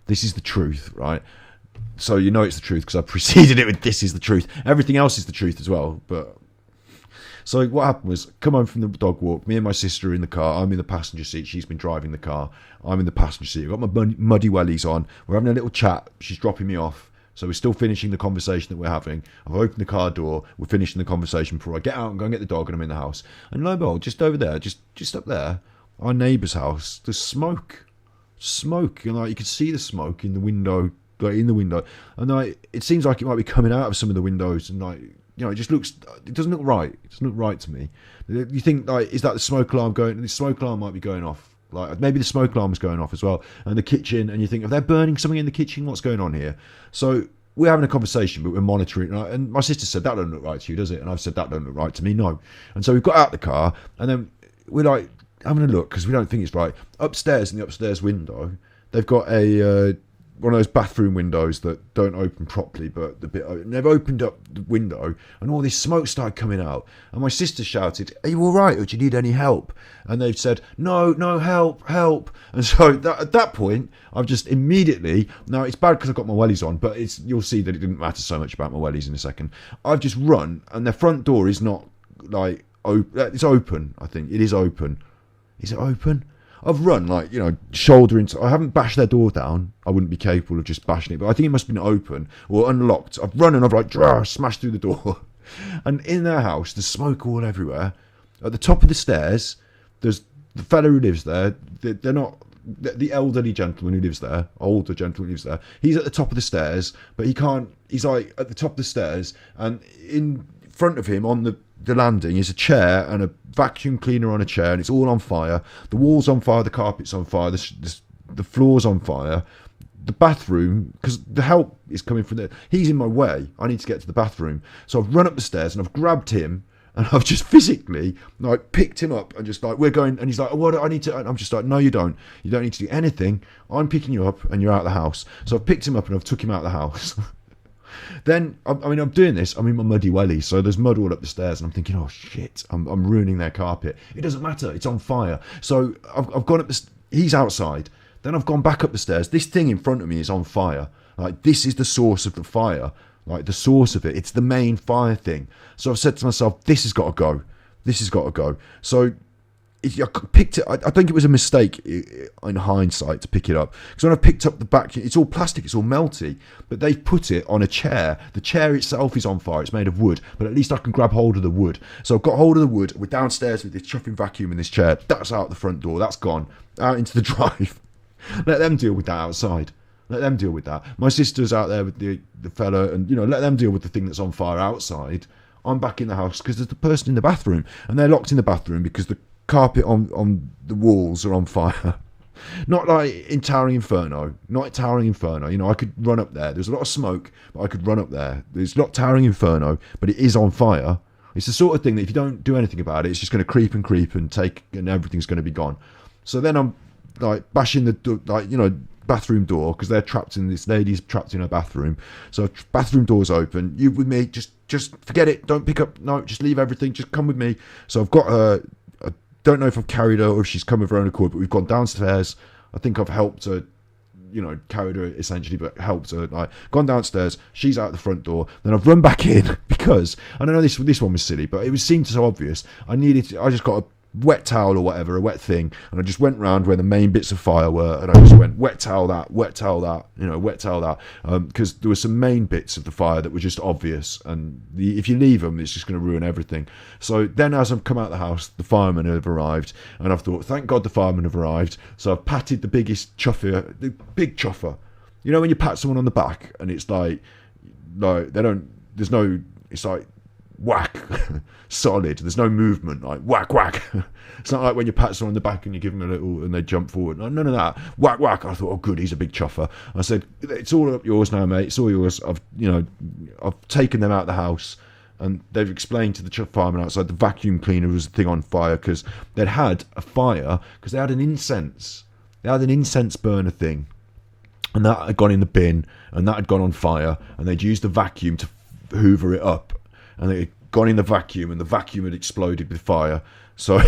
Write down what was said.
This is the truth, right? So you know it's the truth because I preceded it with this is the truth. Everything else is the truth as well. But so what happened was, come home from the dog walk. Me and my sister are in the car. I'm in the passenger seat. She's been driving the car. I'm in the passenger seat. I've got my muddy wellies on. We're having a little chat. She's dropping me off. So we're still finishing the conversation that we're having. I've opened the car door. We're finishing the conversation before I get out and go and get the dog, and I'm in the house. And lo and behold, just over there, just up there, our neighbour's house, there's smoke. And like you could see the smoke in the window, and like it seems like it might be coming out of some of the windows, and like, you know, it doesn't look right. It doesn't look right to me. You think, like, is that the smoke alarm going? The smoke alarm might be going off. Like maybe the smoke alarm is going off as well, and the kitchen. And you think, if they're burning something in the kitchen, what's going on here? So we're having a conversation, but we're monitoring. And my sister said, that doesn't look right to you, does it? And I've said, that doesn't look right to me, no. And so we've got out the car, and then we're like having a look because we don't think it's right. Upstairs, in the upstairs window, they've got a one of those bathroom windows that don't open properly, but and they've opened up the window, and all this smoke started coming out. And my sister shouted, "Are you all right, or do you need any help?" And they've said, "No, help." And so at that point, I've just immediately, now it's bad because I've got my wellies on, but you'll see that it didn't matter so much about my wellies in a second. I've just run, and their front door is not like open. It's open. I think it is open. Is it open? I've run, like, you know, shoulder into. I haven't bashed their door down. I wouldn't be capable of just bashing it, but I think it must have been open or unlocked. I've run and I've like smashed through the door, and in their house there's smoke all everywhere. At the top of the stairs, there's the fella who lives there. They're not the elderly gentleman who lives there, older gentleman who lives there. He's at the top of the stairs, but he can't. He's like at the top of the stairs, and in front of him on the landing is a chair and a vacuum cleaner on a chair, and it's all on fire. The wall's on fire, the carpet's on fire, the floor's on fire. The bathroom, because the help is coming from there. He's in my way. I need to get to the bathroom. So I've run up the stairs and I've grabbed him, and I've just physically like picked him up and just like, we're going, and he's like, what, I need to, and I'm just like, no, you don't need to do anything. I'm picking you up and you're out of the house. So I've picked him up and I've took him out of the house. Then, I'm doing this, I'm in my muddy welly, so there's mud all up the stairs, and I'm thinking, oh shit, I'm ruining their carpet. It doesn't matter, it's on fire. So I've gone up he's outside, then I've gone back up the stairs. This thing in front of me is on fire. Like, this is the source of the fire, like the source of it. It's the main fire thing. So I've said to myself, this has got to go. So I picked it. I think it was a mistake in hindsight to pick it up, because when I picked up the back, it's all plastic, it's all melty, but they've put it on a chair. The chair itself is on fire. It's made of wood, but at least I can grab hold of the wood. So I've got hold of the wood. We're downstairs with this chuffing vacuum in this chair. That's out the front door. That's gone out into the drive. Let them deal with that outside. Let them deal with that. My sister's out there with the fella, and, you know, let them deal with the thing that's on fire outside. I'm back in the house because there's the person in the bathroom, and they're locked in the bathroom because the carpet on the walls are on fire. Not like in Towering Inferno. You know, I could run up there. There's a lot of smoke, but I could run up there. It's not Towering Inferno, but it is on fire. It's the sort of thing that if you don't do anything about it, it's just going to creep and everything's going to be gone. So then I'm like bashing the door, like, you know, bathroom door, because this lady's trapped in her bathroom. So bathroom door's open. You with me? Just forget it. Don't pick up. No, just leave everything. Just come with me. So I've got her. Don't know if I've carried her or if she's come of her own accord, but we've gone downstairs. I think I've helped her, you know, carried her essentially, but helped her. Like, gone downstairs, she's out the front door. Then I've run back in because I don't know, this one was silly, but it seemed so obvious. I just got a wet towel or whatever, a wet thing, and I just went round where the main bits of fire were, and I just went wet towel that, because there were some main bits of the fire that were just obvious, and if you leave them, it's just going to ruin everything. So then, as I've come out of the house, the firemen have arrived, and I've thought, thank God the firemen have arrived. So I've patted the big chuffer. You know when you pat someone on the back, and it's like it's like whack, solid. There's no movement, like whack, whack. It's not like when you pat someone on the back and you give them a little and they jump forward. No, none of that. Whack, whack. I thought, oh, good, he's a big chuffer. I said, it's all up yours now, mate. It's all yours. I've taken them out of the house, and they've explained to the fireman outside the vacuum cleaner was the thing on fire, because they'd had a fire because they had an incense burner thing, and that had gone in the bin, and that had gone on fire, and they'd used the vacuum to hoover it up, and it had gone in the vacuum, and the vacuum had exploded with fire. So